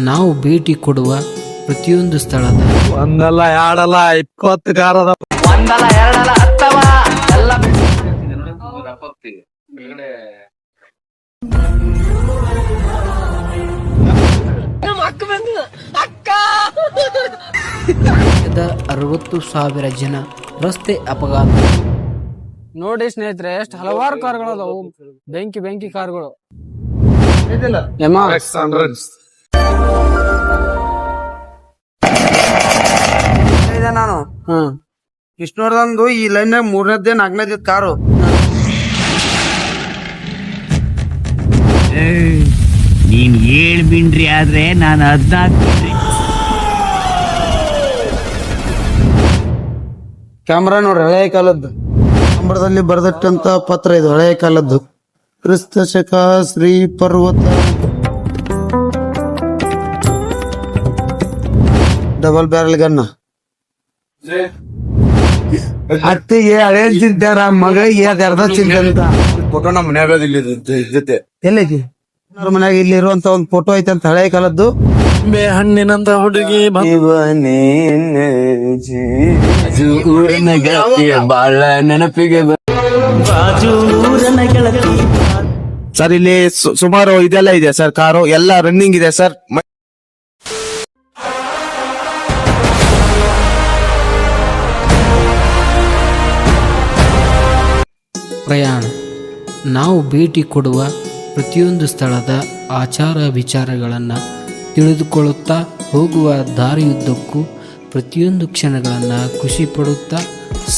ನಾವು ಭೇಟಿ ಕೊಡುವ ಪ್ರತಿಯೊಂದು ಸ್ಥಳದ ಒಂದಲ್ಲ ಎರಡಲ್ಲ 20 ಕಾರದ ಒಂದಲ್ಲ ಎರಡಲ್ಲ ಹತ್ತವ ಎಲ್ಲ ದ 60,000 ಜನ ರಸ್ತೆ ಅಪಘಾತ. ನೋಡಿ ಸ್ನೇಹಿತರೆ, ಎಷ್ಟು ಹಲವಾರು ಕಾರ್ಗಳು ಅದಾವು, ಬೆಂಕಿ ಕಾರ್ಗಳು. ನಾನು ವಿಷ್ಣುವರ್ಧನ್ದು ಈ ಲೈನ್ 3ನೇದ್ದೇ 4ನೇದ್ ಕಾರು. ನೀನ್ 7 ಬಿಂಡ್ರಿ ಆದ್ರೆ ನಾನು 14. ಕ್ಯಾಮ್ರಾ ನೋಡ್ರಿ, ಹಳೆಯ ಕಾಲದ್ದು ಕಂಬಳದಲ್ಲಿ ಬರೆದಿಟ್ಟಂತ ಪತ್ರ ಇದು, ಹಳೆಯ ಕಾಲದ್ದು. ಕ್ರಿಸ್ತ ಶಕ ಶ್ರೀ ಪರ್ವತ ಡಬಲ್ ಬ್ಯಾರಲ್ ಗನ್ನ. ಅತ್ತಿಗೆ ಹಳೆ ಚಿಂತಾರ, ಮಗ ಅರ್ಧ ಚಿಂತೆ ಅಂತ ಫೋಟೋ ನಮ್ಮ ಮನ್ಯಾಗ ಜೊತೆ ಎಲ್ಲೈತಿ ಅವ್ರ ಮನ್ಯಾಗ ಇಲ್ಲಿ ಇರುವಂತ ಒಂದು ಫೋಟೋ ಐತೆ ಅಂತ, ಹಳೆಯ ಕಾಲದ್ದು. ಹಣ್ಣಿನಂತ ಹುಡುಗಿ ಬಾಳ ನೆನಪಿಗೆ ಸರ್. ಇಲ್ಲಿ ಸುಮಾರು ಇದೆಲ್ಲ ಇದೆ ಸರ್, ಕಾರು ಎಲ್ಲ ರನ್ನಿಂಗ್ ಇದೆ ಸರ್. ಪ್ರಯಾಣ ನಾವು ಭೇಟಿ ಕೊಡುವ ಪ್ರತಿಯೊಂದು ಸ್ಥಳದ ಆಚಾರ ವಿಚಾರಗಳನ್ನು ತಿಳಿದುಕೊಳ್ಳುತ್ತಾ ಹೋಗುವ ದಾರಿಯುದ್ದಕ್ಕೂ ಪ್ರತಿಯೊಂದು ಕ್ಷಣಗಳನ್ನು ಖುಷಿ ಪಡುತ್ತಾ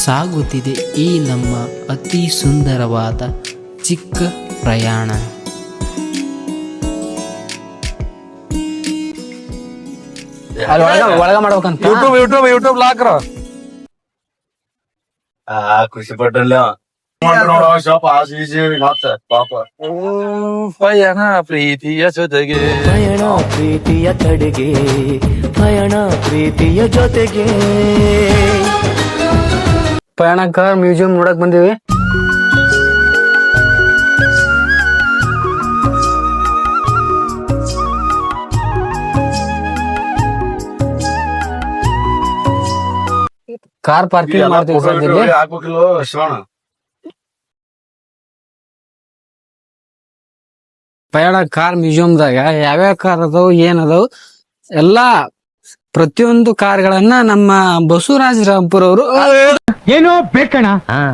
ಸಾಗುತ್ತಿದೆ ಈ ನಮ್ಮ ಅತಿ ಸುಂದರವಾದ ಚಿಕ್ಕ ಪ್ರಯಾಣ. ಒಳಗ ಮಾಡ್ಬೇಕಂತ ಯೂಟ್ಯೂಬ್ ಲಾಕ್ರ ಖುಷಿ ಪಟ್ಟಲ್ಲ ಪಯಣ ಪ್ರೀತಿಯ ಜೊತೆಗೆ, ಪಯಣ ಪ್ರೀತಿಯ ಕಡೆಗೆ, ಪಯಣ ಪ್ರೀತಿಯ ಜೊತೆಗೆ. ಪಯಣಕ್ಕ ಮ್ಯೂಸಿಯಂ ನೋಡಕ್ ಬಂದಿವಿ. ಕಾರ್ ಪಾರ್ಕಿಂಗ್ ಮಾಡ್ತೀವಿ ಸರ್ ಇಲ್ಲಿ. ಪಯಣ ಕಾರ್ ಮ್ಯೂಸಿಯಂದಾಗ ಯಾವ್ಯಾವ ಕಾರ್ ಅದಾವ, ಏನದಾವ್ ಎಲ್ಲಾ ಪ್ರತಿಯೊಂದು ಕಾರ್ಗಳನ್ನ ನಮ್ಮ ಬಸವರಾಜ ರಾಂಪುರ್ ಅವರು ಏನೋ ಬೇಕಣ,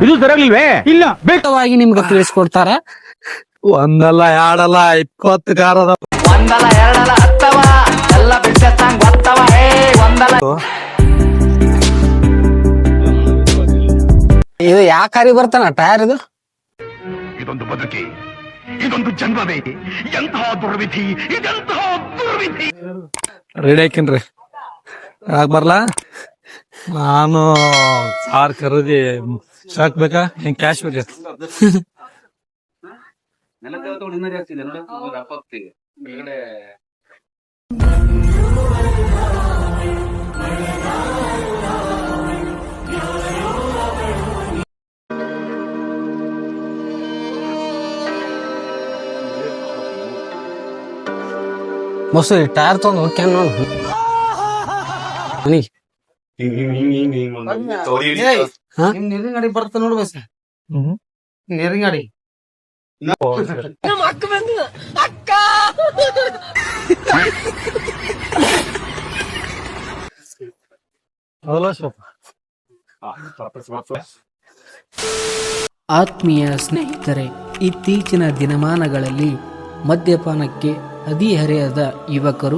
ಇದು ತರಲಿಲ್ವೇ? ಇಲ್ಲ ಬೇಕವಾಗಿ ನಿಮ್ಗೆ ತಿಳಿಸ್ಕೊಡ್ತಾರ. ಒಂದಲ್ಲ ಎರಡಲ್ಲ 20 ಕಾರದ ಒಂದಲ್ಲ ಎರಡಲ್ಲ ಹತ್ತವ ಎಲ್ಲ ಬಿಡ್ಸಂಗ್ ಗೊತ್ತವ. ಒಂದಲ್ಲ ಇದು ಯಾವ ಕಾರಿ ಬರ್ತಾನ ಟೈರ್ ಇದು? ಇದೊಂದು ಬದುಕಿ, ಇದೊಂದು ಜನ್ಮವೇ, ಎಂತಹ ದುರ್ವಿಧಿ, ಇದೆಂತಹ ದುರ್ವಿಧಿ. ರೆಡಿ ಹಾಕಿನ್ರಿ, ಯಾಕೆ ಬರ್ಲಾ? ನಾನು ಕಾರ್ ಖರೀದಿ ಶಾಕ್ ಬೇಕಾ, ಹೆಂಗ್ ಕ್ಯಾಶ್ ಬೇಕಾ? ಮೋಸ್ಟ್ಲಿ ಟೈರ್ ತಗೊಂಡ್ ಹೋಗ್ಯಾನ ನೋಡು. ನೀರಿನ ಗಾಡಿ ಬರ್ತ ನೋಡು ಬಸ್, ನೀರಿನ ಗಾಡಿ. ಆತ್ಮೀಯ ಸ್ನೇಹಿತರೆ, ಇತ್ತೀಚಿನ ದಿನಮಾನಗಳಲ್ಲಿ ಮದ್ಯಪಾನಕ್ಕೆ ಹದಿಹರೆಯದ ಯುವಕರು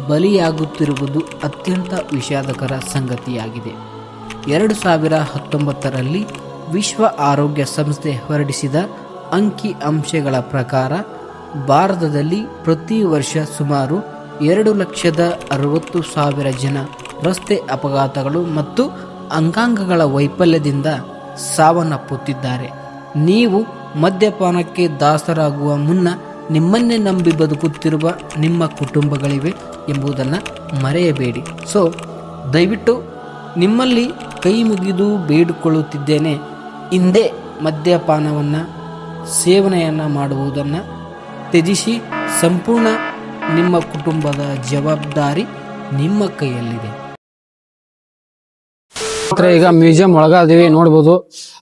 ಬಲಿಯಾಗುತ್ತಿರುವುದು ಅತ್ಯಂತ ವಿಷಾದಕರ ಸಂಗತಿಯಾಗಿದೆ. 2019ರಲ್ಲಿ ವಿಶ್ವ ಆರೋಗ್ಯ ಸಂಸ್ಥೆ ಹೊರಡಿಸಿದ ಅಂಕಿ ಅಂಶಗಳ ಪ್ರಕಾರ ಭಾರತದಲ್ಲಿ ಪ್ರತಿ ವರ್ಷ ಸುಮಾರು 2,60,000 ಜನ ರಸ್ತೆ ಅಪಘಾತಗಳು ಮತ್ತು ಅಂಗಾಂಗಗಳ ವೈಫಲ್ಯದಿಂದ ಸಾವನ್ನಪ್ಪುತ್ತಿದ್ದಾರೆ. ನೀವು ಮದ್ಯಪಾನಕ್ಕೆ ದಾಸರಾಗುವ ಮುನ್ನ ನಿಮ್ಮನ್ನೇ ನಂಬಿ ಬದುಕುತ್ತಿರುವ ನಿಮ್ಮ ಕುಟುಂಬಗಳಿವೆ ಎಂಬುದನ್ನು ಮರೆಯಬೇಡಿ. ಸೊ ದಯವಿಟ್ಟು ನಿಮ್ಮಲ್ಲಿ ಕೈ ಮುಗಿದು ಬೇಡಿಕೊಳ್ಳುತ್ತಿದ್ದೇನೆ, ಹಿಂದೆ ಮದ್ಯಪಾನವನ್ನು ಸೇವನೆಯನ್ನು ಮಾಡುವುದನ್ನು ತ್ಯಜಿಸಿ ಸಂಪೂರ್ಣ ನಿಮ್ಮ ಕುಟುಂಬದ ಜವಾಬ್ದಾರಿ ನಿಮ್ಮ ಕೈಯಲ್ಲಿದೆ. ಈಗ ಮ್ಯೂಸಿಯಂ ಒಳಗ ಅದೀವಿ, ನೋಡ್ಬೋದು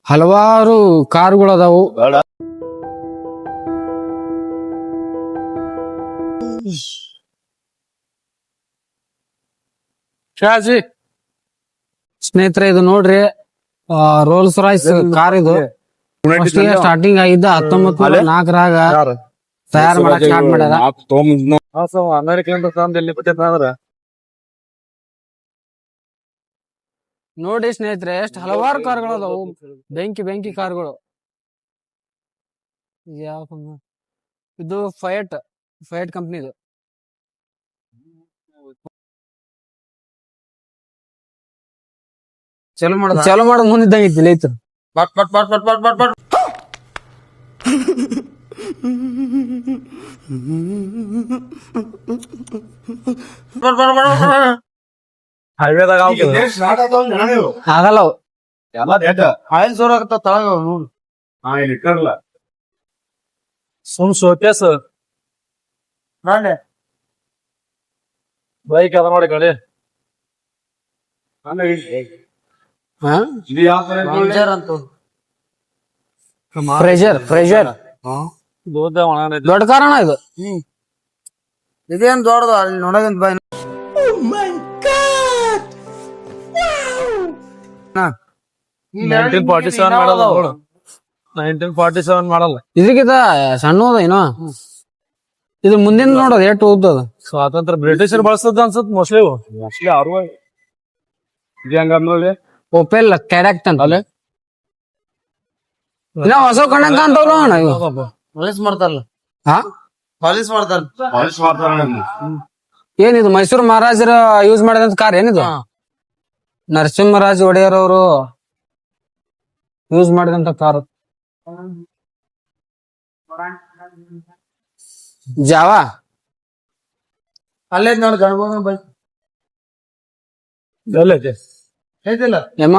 ಹಲವಾರು ಕಾರುಗಳು ಅದಾವು. ಸ್ನೇಹಿತರೆ ಇದು ನೋಡ್ರಿ, ರೋಲ್ಸ್ ರಾಯ್ಸ್ ಕಾರ್ ಇದು. ಸ್ಟಾರ್ಟಿಂಗ್ ಆಗಿದ್ದ 1904ರಾಗ ತಯಾರು ಮಾಡಕ್ ಸ್ಟಾರ್ಟ್ ಮಾಡ್ಯಾರ. ನೋಡಿ ಸ್ನೇಹಿತರೆ, ಎಷ್ಟು ಹಲವಾರು ಕಾರ್ಗಳು ಅದಾವು, ಬೆಂಕಿ ಕಾರ್ಗಳು. ಇದು ಫೈಟ್ ಕಂಪ್ನಿ ಇದು. ಚಲೋ ಮಾಡೋದ್ ಮುಂದಿದ್ದಂಗ ಐತಿ ಲೈತ್. ಆಗಲ್ಲ ಅವು. ಆಯಿಲ್ ಸೋರ್ ಆಗತ್ತ ತಳಗ ನೋಡು. ಬೈಕ್ ಅದ ನೋಡಿ ಗಾಡಿ. ಪ್ರೆಷರ್ ದೊಡ್ಡ ಕಾರಣ ಇದು. ಇದೇನ್ ದೊಡ್ಡದು ಅಲ್ಲಿ ನೋಡೋದ್ ಬಾಯ್. 1947 ಮಾಡಲ್ಲ ನೋಡು. 1947 ಮಾಡಲ್ಲ. ಇದಕ್ಕಿಂತ ಸಣ್ಣದ ಏನೋ ಇದು. ಮುಂದಿನ ನೋಡೋದು ಎಷ್ಟು ಓದ್ತದ. ಸ್ವಾತಂತ್ರ್ಯ ಬ್ರಿಟಿಷರ್ ಬಳಸದ ಅನ್ಸತ್ ಮೋಸ್ಟ್ಲಿ. ಓಪೆಲ್ ಕ್ಯಾಡಕ್ಟ್ ಅಂತ ಅಲ್ಲೇ ಇನ್ನ ಹೊಸ ಕಣ್ಣಂಗ ಅಂತವ್ರು ಅಣ್ಣ ಇವು. ಪಾಲಿಸ್ ಮಾಡ್ತಾರಲ್ಲ. ಹಾ, ಪಾಲಿಸ್ ಮಾಡ್ತಾರ. ಏನಿದು ಮೈಸೂರು ಮಹಾರಾಜರ ಯೂಸ್ ಮಾಡಿದಂತ ಕಾರ್ ಏನಿದು? ನರಸಿಂಹರಾಜ ಒಡೆಯರ್ ಅವರು ಯೂಸ್ ಮಾಡಿದಂತ ಕಾರು. ಜಾವಾ ಅಲ್ಲೇ ನೋಡಿ ಗಣಬೋಗ ಬೈ ಎಲ್ಲೈತೆ ಐತಿಲ್ಲ. ಎಮ್ಮ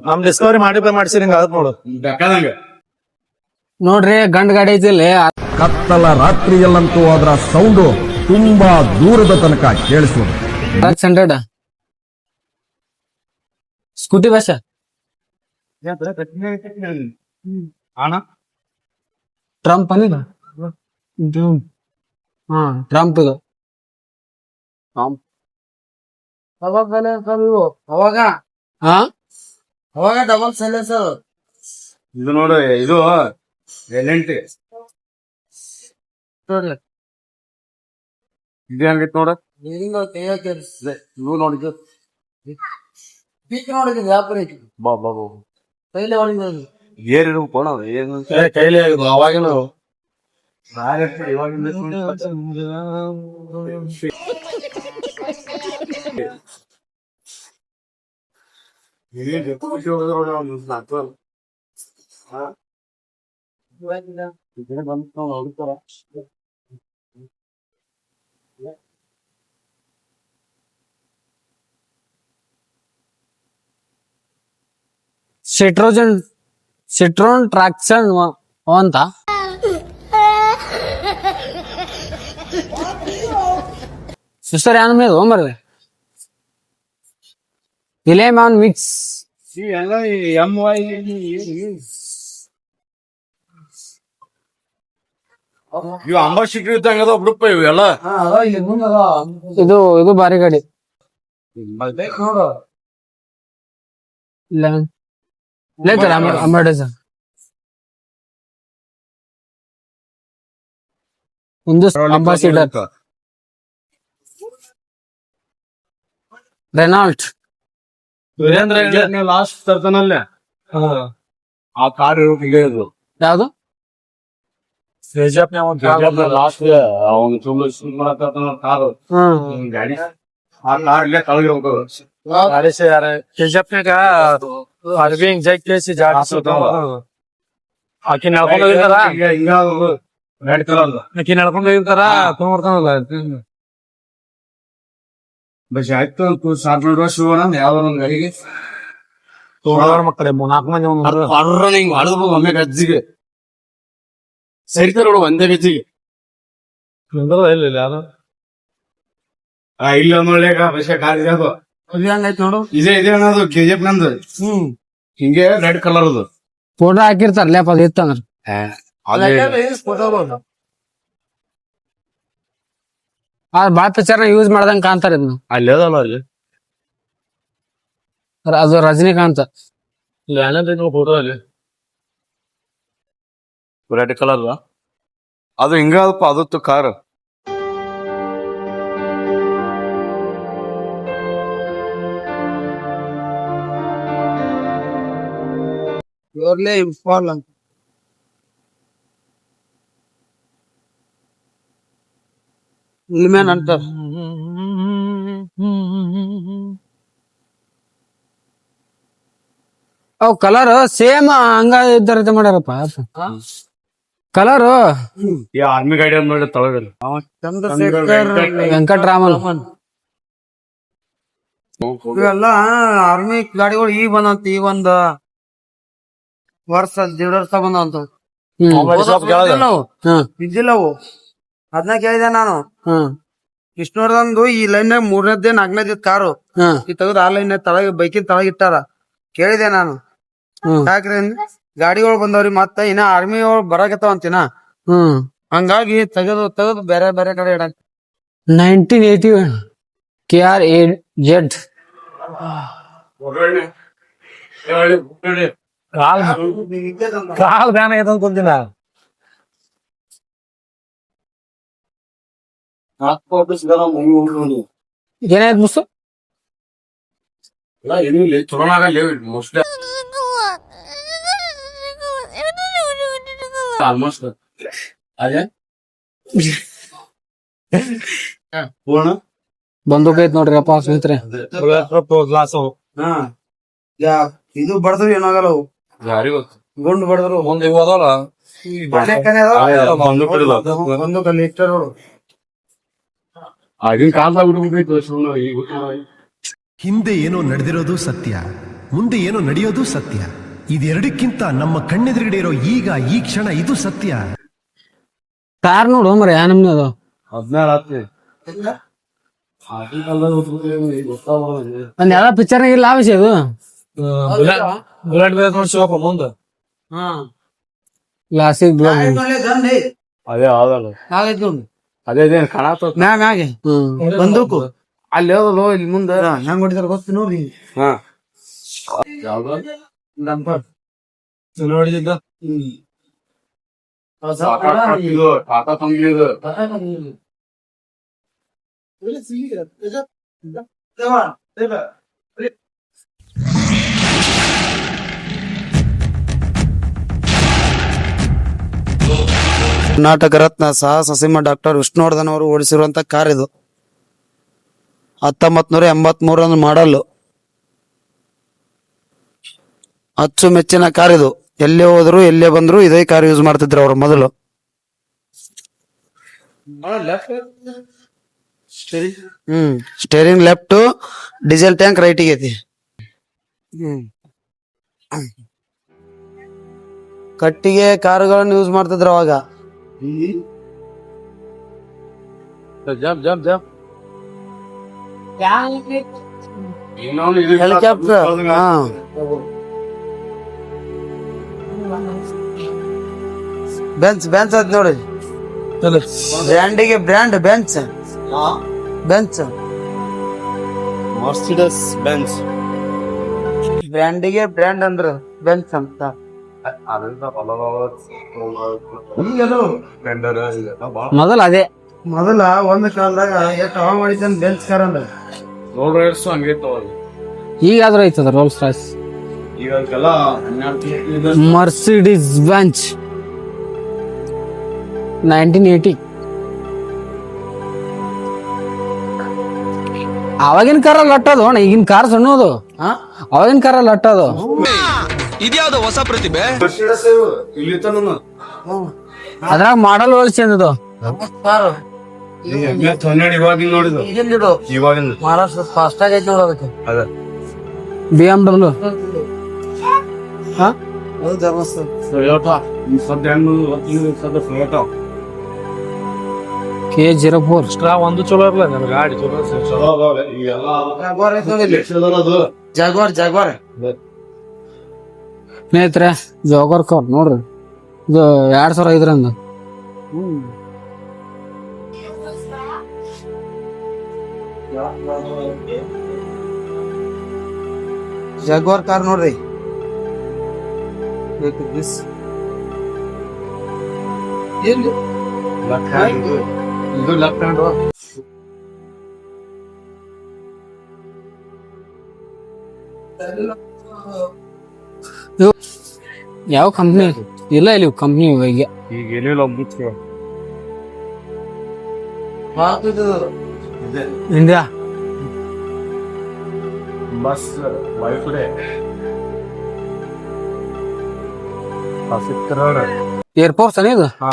ನಮ್ ಡಿಸ್ಕವರಿ ಮಾಡಿಸಿರಿ ಹಿಂಗ ಆಗತ್ ನೋಡು. ನೋಡ್ರಿ ಗಂಡ್ ಗಾಡಿ ಐತಿ ಇಲ್ಲಿ. ಕತ್ತಲ ರಾತ್ರಿಯಲ್ಲಂತೂ ಅದರ ಸೌಂಡು ತುಂಬಾ ದೂರದ ತನಕ ಕೇಳಿಸುವುದು. 600 ಸ್ಕೂಟಿ ಬಸ್ ಟ್ರಂಪ್ ಅನಿದ. ಟ್ರಂಪ್ ಇದು. ಅವಾಗ ಹಾ, ಅವಾಗ ಡಬಲ್ ಸೈಲೆನ್ಸರ್. ಇದು ನೋಡು, ಇದು ಎಲೆಂಟಿ ಇದು ಹೆಂಗೈತ್ ನೋಡ. ನೋಡಿದ್ದು ಪೀಕ್ ನೋಡಿದ್ವಿ ವ್ಯಾಪಾರ ಐತಿ. ಕೈಲೇ ಹೊಡಿದ್ರು. ಏರಿರ್ಬೇಕು ನಾವು ಏನು ಕೈಲಿ ಆಗಿದ್ವು ಅವಾಗಿನ. ಸಿಟ್ರೋನ್ ಟ್ರಾಕ್ಷನ್ ಅಂತ ಸಿಸ್ಟರ್ ಯಾನ ಮೇಲೆ ಹೋಗ್ಬರ್ದೆ. ಇಲೇಮಾನ್ ಮಿಕ್ಸ್ ಇವು ಅಂಬಾಸಿಕ್ರಿ ಇದ್ದಂಗ ಬಿಡಪ್ಪ ಇವೆಲ್ಲ. ಇದು ಭಾರಿ ಗಾಡಿ. ಅಂಬಾಸಿಡರ್ ರೆನಾಲ್ಟ್ ಲಾಸ್ಟ್ ತರ್ತಾನಲ್ಲ ಆ ಕಾರ್ ಇರೋದು ಯಾವ್ದು? ಲಾಸ್ಟ್ ಅವನು ಕಾರು ಗಾಡಿ ಆ ಕಾರ್ ಇಲ್ಲೇ ತಳಗಿರ್ಬೇಕು. ಕೆಜಪ್ನಾಗ ಅರ್ಬಿ ಹಿಂಗ್ ಜೈ ಕೇಸಿ ಆಕಿ ನಡ್ಕೊಂಡ್ ಹೋಗಿರ್ತಾರ. ಆಕಿ ನಡ್ಕೊಂಡ್ ಹೋಗಿರ್ತಾರ ತೊಗೊಂಡ್ಬರ್ತಾನಲ್ಲ. ಬಸ್ ಆಯ್ತು ಸಾರ್ನೂರು ವರ್ಷ ಯಾವ್ದೋ ಒಂದ್ ಗಾಡಿಗೆ ಮಕ್ಕಳೇ 4 ಮಂದಿ ಹಿಂಗ್ ಮಾಡಿದ್ರು ಒಮ್ಮೆ ಗಜ್ಜಿಗೆ ಸರಿತಾರ ನೋಡು ಒಂದೇ ಗಜ್ಜಿಗೆ ಇಲ್ಲ ಯಾರು ಇಲ್ಲ ನೋಡ್ಲೇಕ ಬಸ್ಯ ಕಾರ್ ಇದೆ ಅದು ಹಂಗೈತಿ ನೋಡು. ಇದೆ ಅನ್ನೋದು KGF ನಂದು ಹಿಂಗೆ ರೆಡ್ ಕಲರ್ ಅದು ಫೋಟೋ ಹಾಕಿರ್ತಾರ ಲೇಪ ಅದ್ ಇತ್ತಂದ್ರ ಬಾಳ ಪಿಕ್ಚರ್ ಯೂಸ್ ಮಾಡ್ದಂಗ ಕಾಣ್ತಾರ ಇದನ್ನ. ಅಲ್ಲಿ ಅದಲ್ಲ ಅಲ್ಲಿ ಅದು ರಜನಿಕಾಂತ್. ಫೋಟೋ ಅಲ್ಲಿ ರೆಡ್ ಕಲರ್ ಅದು ಹಿಂಗಪ್ಪ ಅದತ್ತು ಕಾರ್ ಇವ್ರಲ್ಲೇ ಇಂಫಾಲ್ ಅಂತ ಇಲ್ಮೇನ್ ಅಂತಾರ. ಅವ್ ಕಲರ್ ಸೇಮ್ ಹಂಗ ಇದ್ದಾರ ಮಾಡ್ಯಾರಪ್ಪ ಕಲರ್. ಈ ಆರ್ಮಿ ಗಾಡಿ ನೋಡಿ ತಳಗಲ್ಲ ಚಂದ್ರಶೇಖರ್ ವೆಂಕಟರಾಮನ್. ಇವೆಲ್ಲ ಆರ್ಮಿ ಗಾಡಿಗಳು ಈಗ ಬಂದಂತ ಈಗ ಒಂದ್ ವರ್ಷ 1.5 ವರ್ಷ ಬಂದಂತ ಇದ್ದಿಲ್ಲ ಅವು. ಅದನ್ನ ಕೇಳಿದೆ ನಾನು. ವಿಷ್ಣುವರ್ಧನ್ದು ಈ ಲೈನ್ 3ನೇದೇ 4ನೇದ ಕಾರು ಈ ತೆಗೆದು ಆ ಲೈನ್ ತಳಗ ಬೈಕಿನ ತಳಗ ಇಟ್ಟಾರ. ಕೇಳಿದೆ ನಾನು ಯಾಕ್ರಿ ಗಾಡಿಗಳು ಬಂದವ್ರಿ ಮತ್ತ ಇನ್ನ ಆರ್ಮಿ ಬರಾಕತ್ತಾವಂತಿನ ಹಂಗಾಗಿ ತೆಗೆದು ಬೇರೆ ಬೇರೆ ಕಡೆ ಇಡ. 1981 KR-8Z. ಕಾಲ್ ಬ್ಯಾನ್ ಆಗೈತೆ ಅನ್ಕೊಂತೀನಿ ಏನಾಯ್ತು ಮುಸ್ಸು ಮೋಸ್ಟ್ಲಿ ಆಲ್ಮೋಸ್ಟ್ ಅದೇ ಬಂದೂಕ್ ಐತ್ ನೋಡ್ರಿ ಅಪ್ಪ ಸ್ನೇಹಿತರೆ. ಗ್ಲಾಸ್ ಇದು ಬಡದ್ರು ಏನಾಗಲ್ಲ ಅವು ಯಾರಿ ಗೊತ್ತು ಗುಂಡು ಬಡದ್ರು ಒಂದ್ ಇವ್ ಅದಾವಲ್ಲ ಒಂದು ಕಲ್ಲಿ ಇಟ್ಟ ನೋಡು. ಆಗಿನ ಕಾಲದಾಗ ಹುಡುಗೈತು ಹಿಂದೆ ಏನೋ ನಡೆದಿರೋದು ಸತ್ಯ, ಮುಂದೆ ಏನೋ ನಡೆಯೋದು ಸತ್ಯ. ಇದೆರಡಕ್ಕಿಂತ ನಮ್ಮ ಕಣ್ಣೆದುರುಗಡೆ ಇರೋ ಈಗ ಈ ಕ್ಷಣ ಇದು ಸತ್ಯ. ಕಾರ್ ನೋಡು ಮರಿ ಯಾ ನಮ್ನಿ ಅದು 17 ಒಂದ್ ಯಾವ ಪಿಕ್ಚರ್ ಇಲ್ಲ ಆ ವಿಷಯ ಅದು. ಬುಲೆಟ್ ನೋಡಿ ಶಿವಪ್ಪ ಮುಂದ ಕ್ಲಾಸಿಕ್ ಅದೇ ಆದಲ್ಲ ಅದೇ ಕಾಣತ್ತ ಮ್ಯಾಗೆ ಬಂದೂಕು ಅಲ್ಲಿ ಹೋದಲ್ಲ ಇಲ್ಲಿ ಮುಂದ ಹೆಂಗ್ ಹೊಡಿತಾರ ಗೊತ್ತು ನೋಡಿ. ಹಾ ಯಾವ್ದು ನೋಡಿದ್ದ ಟಾಟಾ ಕಂಪ್ನಿ ಇದು ಕರ್ನಾಟಕ ರತ್ನ ಸಾಹಸ ಸಿಂಹ ಡಾಕ್ಟರ್ ವಿಷ್ಣುವರ್ಧನ್ ಅವರು ಓಡಿಸಿರುವಂತ ಕಾರ್ ಇದು. 1983 ಮಾಡಲ್. ಅಚ್ಚುಮೆಚ್ಚಿನ ಕಾರ್ ಇದು. ಎಲ್ಲೇ ಹೋದ್ರು ಎಲ್ಲೇ ಬಂದ್ರು ಇದೇ ಕಾರ್ ಯೂಸ್ ಮಾಡ್ತಿದ್ರು ಅವ್ರು ಮೊದಲು. Steering left, diesel tank right ಐತಿ. ಕಟ್ಟಿಗೆ ಕಾರುಗಳನ್ನು ಯೂಸ್ ಮಾಡ್ತಿದ್ರು ಅವಾಗ. ಹೆಲಿಕಾಪ್ಟರ್ ಬೆಂಚ್ ಅದ್ ನೋಡಿ ಬ್ರ್ಯಾಂಡಿಗೆ ಬ್ರ್ಯಾಂಡ್ ಬೆಂಚ್ ಮರ್ಸಿಡಸ್ ಬೆಂಜ್ ಬ್ರ್ಯಾಂಡಿಗೆ ಬ್ರ್ಯಾಂಡ್ ಅಂದ್ರ ಬೆಂಚ್ ಅಂತ. ಮೊದಲ ಅದೇ ಮೊದಲ ಒಂದ್ ಕಾಲದಾಗ ಎಷ್ಟು ಹವಾ ಮಾಡಿದ್ದ ಬೆಂಚ್ ಕಾರ್ ಅಂದ್ರ ರೋಡ್ ರೈಡ್ಸ್ ಹಂಗೈತ ಈಗಾದ್ರೂ ಐತದ ರೋಲ್ಸ್ ರಾಯ್ಸ್. ಈಗೆಲ್ಲ ಮರ್ಸಿಡೀಸ್ ಬೆಂಚ್ 1980. ಅವಾಗಿನ ಕಾರ ಲಟ್ಟದು ಈಗಿನ ಕಾರ್ ಸಣ್ಣದು. ಅವಾಗಿನ ಕಾರ ಲಟ್ಟದು. ಇದ್ಯಾವ್ದು ಹೊಸ ಪ್ರತಿಭೆ? ಇಲ್ಲಿ ಅದ್ರಾಗ ಮಾಡಲ್ ಹೋಲ್ಸ್ ಚಂದದು. ಇವಾಗಿನ ನೋಡಿದ್ದು ಇವಾಗಿನ ಮಹಾರಾಷ್ಟ್ರ ಫಾಸ್ಟ್ ಆಗೈತಿ ನೋಡೋದಕ್ಕೆ. BMW ಹಾ ಅದು ಧರ್ಮಸ್ಥಳ. K04 ಒಂದು ಚಲೋ ಇರ್ಲ ನನ್ ಗಾಡಿ ಚಲೋ ಜಾಗ್ವಾರ್ ಐತ್ ನೋಡಿ ಇಲ್ಲಿ. ಜಾಗ್ವಾರ್ ಸ್ನೇಹಿತರೆ ಜಾಗರ್ ಕಾರ್ ನೋಡ್ರಿ ಇದು 2005 ಜಾಗ್ವಾರ್ ಕಾರ್ ನೋಡ್ರಿ. ಎಲ್ಲಿ ಇದು ಲೆಫ್ಟ್ ಹ್ಯಾಂಡ್ ಯಾವ ಕಂಪ್ನಿ ಇಲ್ಲ ಇಲ್ಲಿ ಕಂಪ್ನಿ ಈಗ ಈಗ ಏನಿಲ್ಲ ಮುಚ್ಚ ಇಂಡಿಯಾ ಬಸ್ ವೈಫ್ರೆ ಏರ್ಪೋರ್ಟ್ಸ್ ಇದು ಹಾ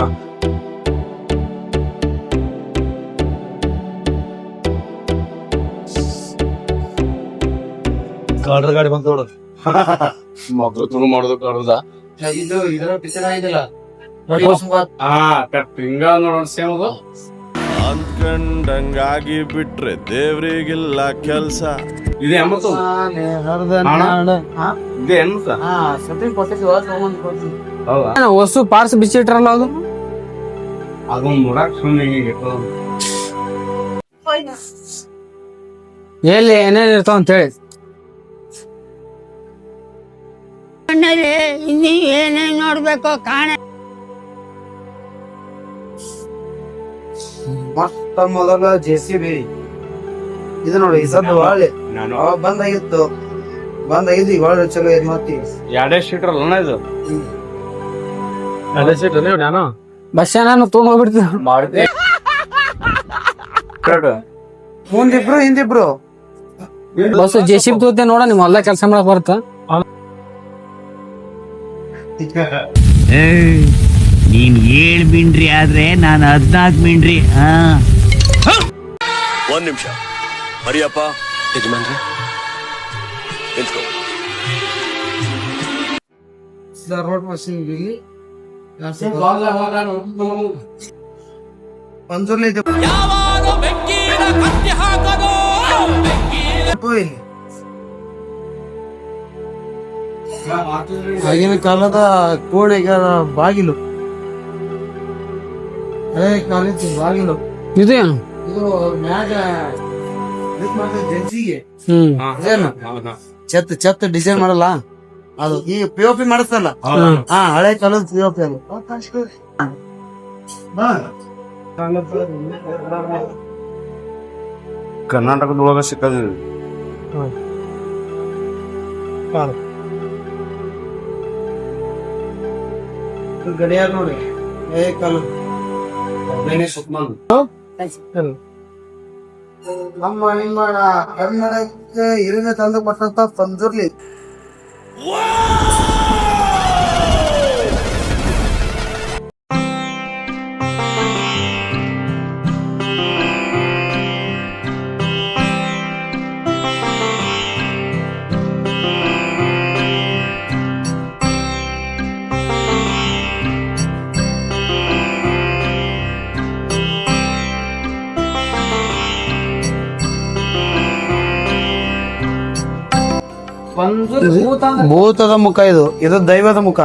ಗಾಡ್ರ ಗಾಡಿ ಬಂತ ನೋಡು ಮಕ್ಳು ತುಳು ಮಾಡೋದು ಕಾಡುದ ಇದು ಇದರ ಪಿಕ್ಚರ್ ಆಗಿಲ್ಲ. ಹಿಂಗ ನೋಡೋಣ ಸೇಮ್ ಅದು ಅಂದ್ಕಂಡಂಗಾಗಿ ಬಿಟ್ರೆ ದೇವ್ರಿಗಿಲ್ಲ ಕೆಲ್ಸ. ಇದು ಎಂಬತ್ತು ಇದು ಎನ್ಸ ಹೌದಾ ವಸ್ತು ಪಾರ್ಸ್ ಬಿಚ್ಚಿಟ್ರಲ್ಲ ಅದು ಅದೊಂದು ನೋಡಕ್ ಸುಮ್ಮನೆ ಎಲ್ಲಿ ಏನೇನ್ ಇರ್ತಾವ ಅಂತ ಹೇಳಿ ಇನ್ನು ಏನೇನ್ ನೋಡ್ಬೇಕು ಕಾಣ ಮತ್ತ ಮೊದಲ JCB ಇದು ನೋಡಿ ಸದ್ದು ಒಳ್ಳೆ ಬಂದಾಗಿತ್ತು ಈಗ ಒಳ್ಳೆ ಚಲೋ ಇದು ಮತ್ತೆ ಎರಡೇ ಸೀಟರ್ ಅಲ್ಲ ಇದು ಎರಡೇ ಸೀಟರ್ ನಾನು ಬಸ್ ನಾನು ತೊಗೊಂಡ್ ಹೋಗ್ಬಿಡ್ತೀನಿ ಮಾಡಿದೆ ಮುಂದಿಬ್ರು ಹಿಂದಿಬ್ರು ಬಸ್ JCB ತೋತೆ ನೋಡ ನಿಮ್ ಹೊಲ್ದಾಗ ಕೆಲಸ ಮಾಡಕ್ ಬರ್ತ ನೀನ್ 7 ಮಿಂಡ್ರಿ ಆದ್ರೆ ನಾನು 14 ಮಿಂಡ್ರಿ. ಹಾ ಒಂದ್ ನಿಮಿಷ ಹರಿಯಪ್ಪ ಯಜಮಾನ್ರೆ ನಿಂತ್ಕೋ. ರೋಡ್ ಮಷೀನ್ ಪಂಜುರ್ಲಿ ಆಗಿನ ಕಾಲದ ಕೋಣೆಗಾರ ಬಾಗಿಲು ಕಾಲೇಜ್ ಬಾಗಿಲು ಇದು ಏನು ಇದು ಮ್ಯಾಗ ಜಡ್ಜಿಗೆ ಹ್ಮ್ ಚೆತ್ ಡಿಸೈನ್ ಮಾಡಲ್ಲ ಅದು ಈಗ POP ಮಾಡಿಸ್ತಲ್ಲ ಹಳೆ ಕಾಲದ POP ಅದು ಕರ್ನಾಟಕದೊಳಗ ಸಿಕ್ಕದ ಗಡಿಯಾರ ನೋಡಿ ಕಾಲ ನಿಮ್ಮ ಕನ್ನಡಕ್ಕೆ ಹಿರಿಮೆ ತಂದು ಕೊಟ್ಟಂತ ಪಂಜುರ್ಲಿ ಭೂತದ ಮುಖ ಇದು ದೈವದ ಮುಖ.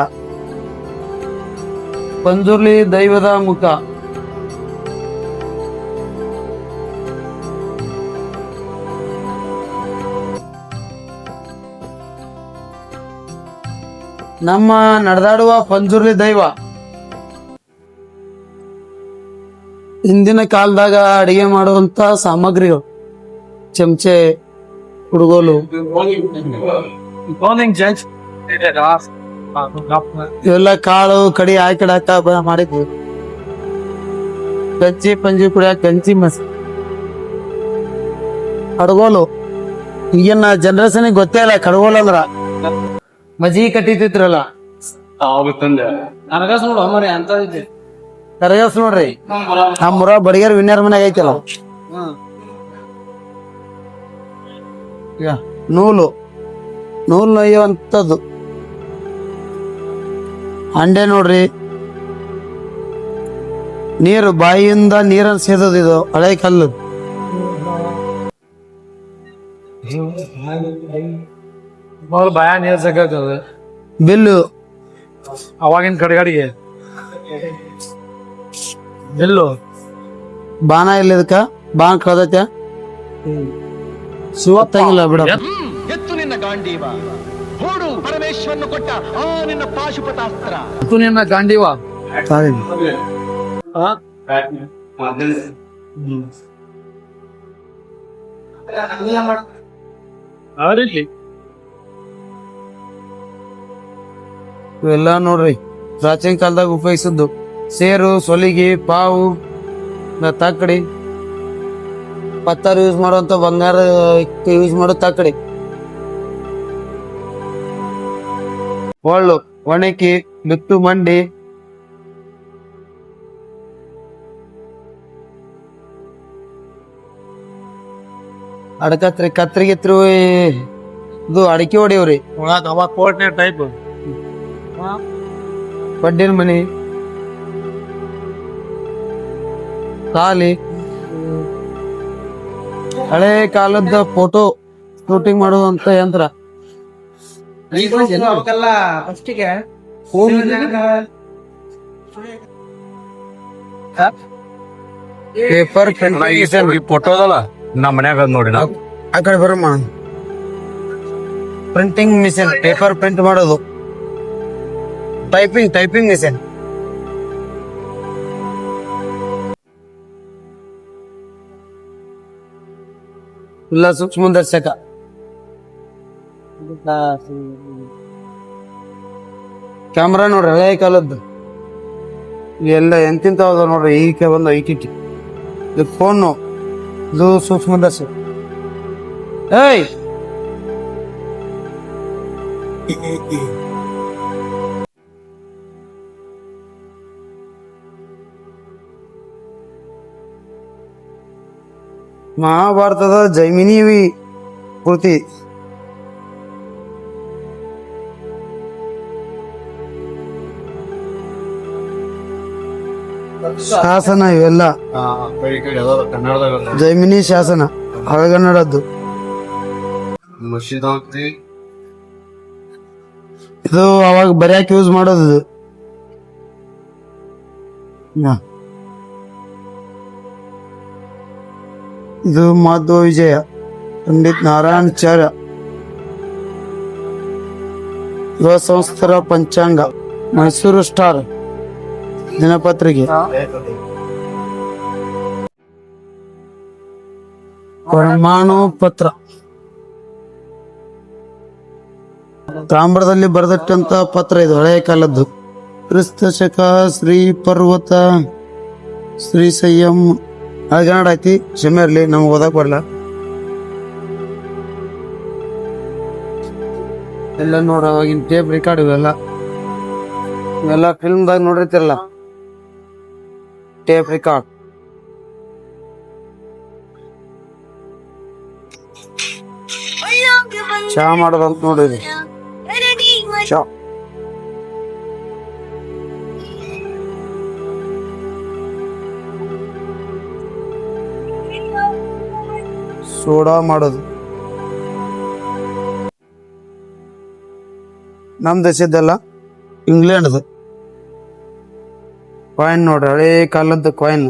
ಪಂಜುರ್ಲಿ ದೈವದ ಮುಖ. ನಮ್ಮ ನಡೆದಾಡುವ ಪಂಜುರ್ಲಿ ದೈವ. ಹಿಂದಿನ ಕಾಲದಾಗ ಅಡಿಗೆ ಮಾಡುವಂತ ಸಾಮಗ್ರಿಗಳು ಚಮಚೆ, ಕುಡುಗೋಲು ಇವೆಲ್ಲ ಕಾಳು ಕಡಿ ಹಾಕಿಡಾಕ ಮಾಡಿದ್ವಿ. ಗಂಜಿ ಪಂಜಿ ಕುಡಿಯಾಕ ಗಂಜಿ ಮಸ್ ಕಡ್ಗೋಲು. ಈಗಿನ ಜನರೇಷನ್ ಗೊತ್ತೇ ಇಲ್ಲ ಕಡ್ಗೋಲು ಅಂದ್ರ ಮಜಿ ಕಟ್ಟಿತಿತ್ರಲ್ಲ ಕರಗಸ್ ನೋಡ್ರಿ ನಮ್ಮೂರ ಬಡಿಗೇರ್ ವಿನ್ಯಾರ ಮನ್ಯಾಗ ಐತಲ್ಲ ನೂಲು ನೊಯ್ಯುವಂಥದ್ದು ಅಂಡೆ ನೋಡ್ರಿ, ನೀರು ಬಾಯಿಯಿಂದ ನೀರನ್ನು ಸೇದೋದು ಇದು ಹಳೆ ಕಲ್ಲು. ಭಯ ನೀರ್ ಸಿಗತ್ತದ ಬಿಲ್ಲು ಅವಾಗಿನ ಕಡೆಗಾಡಿಗೆ ಬಿಲ್ಲು ಬಾಣ ಇಲ್ಲ ಇದಕ್ಕ, ಬಾಣ ಕಳ್ದೈತೆ ಶಿವತ್ತಂಗಿಲ್ಲ ಬಿಡ. ಎತ್ತು ನಿನ್ನ ಗಾಂಡೀವ, ಹೂಡು ಪರಮೇಶ್ವರನು ಕೊಟ್ಟ ಆ ನಿನ್ನ ಪಾಶುಪತಾಸ್ತ್ರ. ನಿನ್ನ ಗಾಂಡೀವ ಇವೆಲ್ಲ ನೋಡ್ರಿ ಪ್ರಾಚೀನ ಕಾಲದಾಗ ಉಪಯೋಗಿಸಿದ್ದು. ಸೇರು, ಸೊಲಿಗಿ, ಪಾವು, ತಕ್ಕಡಿ, ಪತ್ತಾರು ಯೂಸ್ ಮಾಡುವಂತ ಬಂಗಾರ ಯೂಸ್ ಮಾಡೋ ತಕ್ಕಡಿ, ಒಳ್ಳು, ಒಣಕಿ, ಬಿತ್ತು ಮಂಡಿ, ಅಡಕತ್ರಿ, ಕತ್ರಿಗಿತ್ರು ಇದು ಅಡಿಕೆ ಹೊಡಿವ್ರಿ, ಅವಾಗ ಕೋಟ್ನೆ ಟೈಪ್ ಪಡ್ಡಿನ ಮನಿ, ಖಾಲಿ, ಹಳೆ ಕಾಲದ ಫೋಟೋ ಶೂಟಿಂಗ್ ಮಾಡುವಂತ ಯಂತ್ರ. ಪೇಪರ್ ಫೋಟೋ ಅದಲ್ಲ ನಮ್ಮ ಮನ್ಯಾಗ ನೋಡಿ ನಾವು ಆ ಕಡೆ ಬರಮ್ಮ. ಪ್ರಿಂಟಿಂಗ್ ಮಿಷನ್, ಪೇಪರ್ ಪ್ರಿಂಟ್ ಮಾಡೋದು. Typing machine. ಇಲ್ಲ ಸೂಕ್ಷ್ಮದರ್ಶಕ. ಕ್ಯಾಮ್ರಾ ನೋಡ್ರಿ ಹಳೆ ಕಾಲದ್ದು. ಇವೆಲ್ಲ ಎಂತಿಂತಾವ ನೋಡ್ರಿ, ಈಗ ಬಂದ ಐಕಿಟಿ. ಇದು ಫೋನು, ಇದು ಸೂಕ್ಷ್ಮದರ್ಶಕ. ಏಯ್ ಮಹಾಭಾರತದ ಜೈಮಿನಿ ಕೃತಿ. ಶಾಸನ ಇವೆಲ್ಲ ಜೈಮಿನಿ ಶಾಸನ ಹಳಗನ್ನಡದ್ದು. ಇದು ಅವಾಗ ಬರ್ಯಾಕ್ ಯೂಸ್ ಮಾಡೋದು. ಇದು ಮಾಧವ ವಿಜಯ, ಪಂಡಿತ್ ನಾರಾಯಣಾಚಾರ್ಯ, ಯುವ ಸಂಸ್ಥರ ಪಂಚಾಂಗ, ಮೈಸೂರು ಸ್ಟಾರ್ ದಿನಪತ್ರಿಕೆ, ಪರಮಾಣು ಪತ್ರ, ತಾಮ್ರದಲ್ಲಿ ಬರೆದಿಟ್ಟಂತ ಪತ್ರ. ಇದು ಹಳೆಯ ಕಾಲದ್ದು. ಕ್ರಿಸ್ತ ಶಕ, ಶ್ರೀ ಪರ್ವತ, ಶ್ರೀ ಸಂಯಮ್ ಹಳಗನ್ನಡ ಐತಿ. ಕ್ಷಮೆ ಇರ್ಲಿ, ನಮ್ಗೆ ಓದಕ್ ಬರಲ್ಲ. ಎಲ್ಲ ನೋಡ ಅವಾಗಿನ ಟೇಪ್ ರೆಕಾರ್ಡ್ ಇವೆಲ್ಲ ಫಿಲ್ಮ್ದಾಗ ನೋಡಿರ್ತಿರಲ್ಲ, ಟೇಪ್ ರೆಕಾರ್ಡ್. ಚಾ ಮಾಡೋದಂತ ನೋಡಿರಿ, ಚಾ. ಸೋಡಾ ಮಾಡೋದು. ನಮ್ ದೇಶದ್ದಲ್ಲ, ಇಂಗ್ಲೆಂಡ್ದು. ಕಾಯಿನ್ ನೋಡ್ರಿ, ಹಳೆ ಕಾಲದ ಕಾಯಿನ್.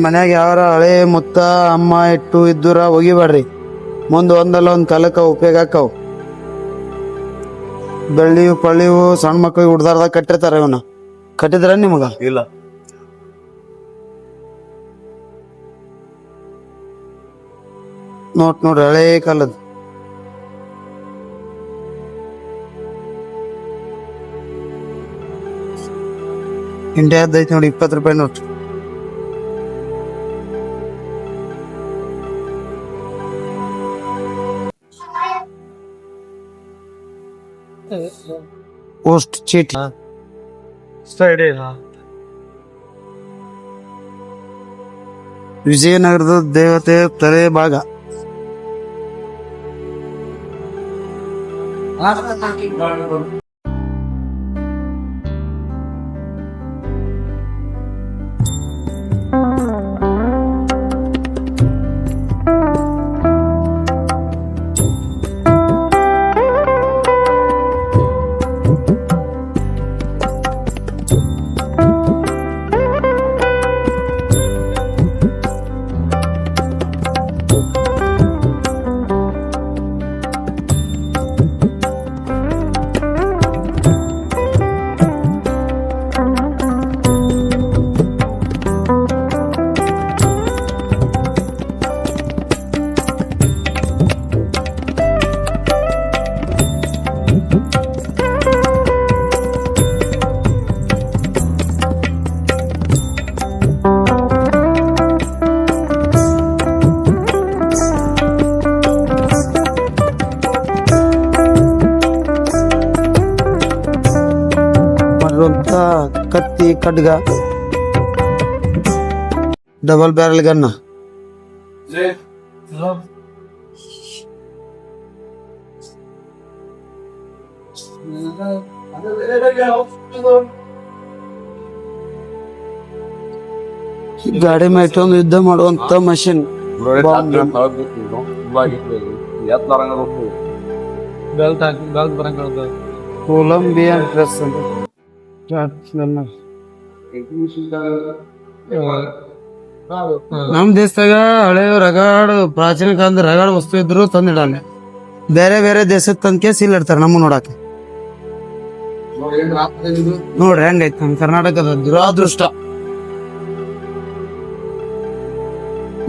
ಮನ್ಯಾಗ ಯಾರ ಹಳೆ ಮುತ್ತ ಅಮ್ಮ ಇಟ್ಟು ಇದ್ದೂರ ಒಗಿಬೇಡ್ರಿ. ಮುಂದ್ ಒಂದಲ್ಲ ಒಂದ್ ಕಾಲಕ್ಕ ಉಪಯೋಗ ಆಕ್ಕವ್. ಬೆಳ್ಳಿವು ಪಳ್ಳಿವು ಸಣ್ಣ ಮಕ್ಕಳಿಗೆ ಹುಡ್ದಾರ್ದಾಗ ಕಟ್ಟಿರ್ತಾರ. ಇವನ್ನ ಕಟ್ಟಿದ್ರ ನಿಮಗ? ಇಲ್ಲ. ನೋಡ್ರಿ ಹಳೆ ಕಾಲದ. ಇಂಡಿಯಾದ ಐತಿ ನೋಡಿ, 20 ರೂಪಾಯಿ ನೋಟ್. ಪೋಸ್ಟ್ ಚೀಟಿ. ವಿಜಯನಗರದ ದೇವತೆ ತಲೆ ಭಾಗ. ಕತ್ತಿ ಖಡ್ಗ ಡಬಲ್ ಬ್ಯಾರಲ್ ಗನ್ನ ಗಾಡಿ ಮೇಲೆ ಇಟ್ಟೊಂದು ಯುದ್ಧ ಮಾಡುವಂತ ಮಷಿನ್ ಕೊಲಂಬಿಯನ್ ಡ್ರೆಸ್ ನಮ್ ದೇಶದಾಗ ಹಳೆ ರಗಾಡು ಪ್ರಾಚೀನ ಕಾಲದ ರಗಾಡು ವಸ್ತು ಇದ್ರು ತಂದಿಡಲ್ಲ. ಬೇರೆ ಬೇರೆ ದೇಶದ ತಂದ್ಕೆ ಸೀಲ್ ಇಡ್ತಾರ ನಮ್ಮ ನೋಡಾಕ. ನೋಡ್ರಿ ಹೆಂಗೈತಿ ನಮ್ ಕರ್ನಾಟಕದ ದುರಾದೃಷ್ಟ.